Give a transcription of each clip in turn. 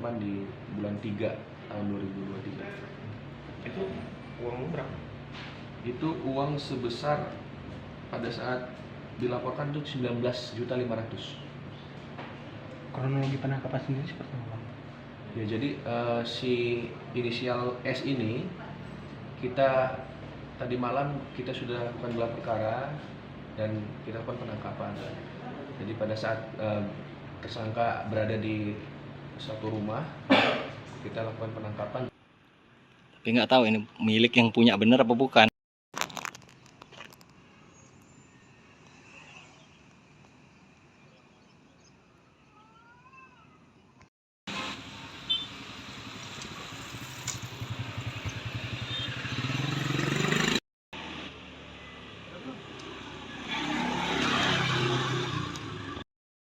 korban di bulan 3 tahun 2023. Itu uang berapa? Itu uang sebesar pada saat dilaporkan itu 19.500.000. Kronologi penangkapan sendiri seperti apa? Ya, jadi si inisial S ini kita tadi malam kita sudah lakukan gelar perkara dan kita lakukan penangkapan. Jadi pada saat tersangka berada di satu rumah, kita lakukan penangkapan. Tapi nggak tahu ini milik yang punya bener apa bukan.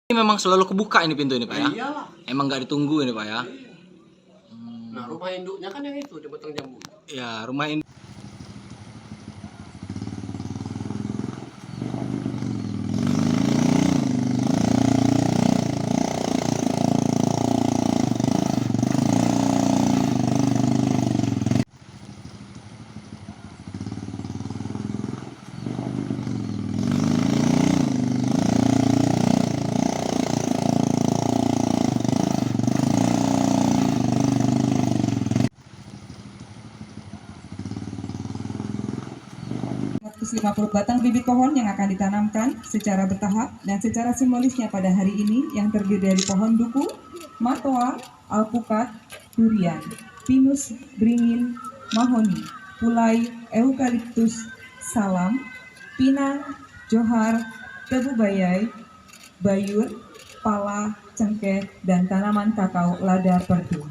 Ini memang selalu kebuka ini pintu ini Pak ya? Iyalah. Emang nggak ditunggu ini Pak ya? Nah, rumah induknya kan yang itu di Batang Jambu. Ya rumah ini. ...150 batang bibit pohon yang akan ditanamkan secara bertahap dan secara simbolisnya pada hari ini yang terdiri dari pohon duku, matoa, alpukat, durian, pinus, beringin, mahoni, pulai, eukaliptus, salam, pinang, johar, tebu bayai, bayur, pala, cengkeh, dan tanaman kakao lada perdu.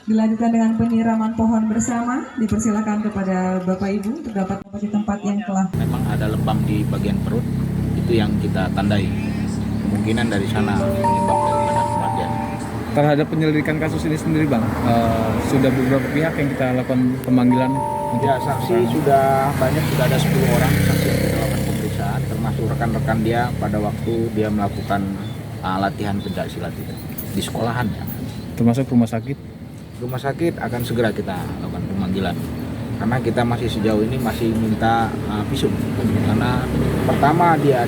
Dilanjutkan dengan penyiraman pohon bersama. Dipersilakan kepada Bapak Ibu untuk dapat di tempat yang telah. Memang ada lebam di bagian perut, itu yang kita tandai. Kemungkinan dari sana penyebab daripada kematian. Terhadap penyelidikan kasus ini sendiri Bang, sudah beberapa pihak yang kita lakukan pemanggilan untuk Ya, saksi sudah banyak, sudah ada 10 orang saksi yang kita lakukan pemeriksaan, termasuk rekan-rekan dia pada waktu dia melakukan latihan pencak silat itu di sekolahan ya. termasuk rumah sakit. Rumah sakit akan segera kita lakukan pemanggilan karena kita masih sejauh ini masih minta visum karena pertama dia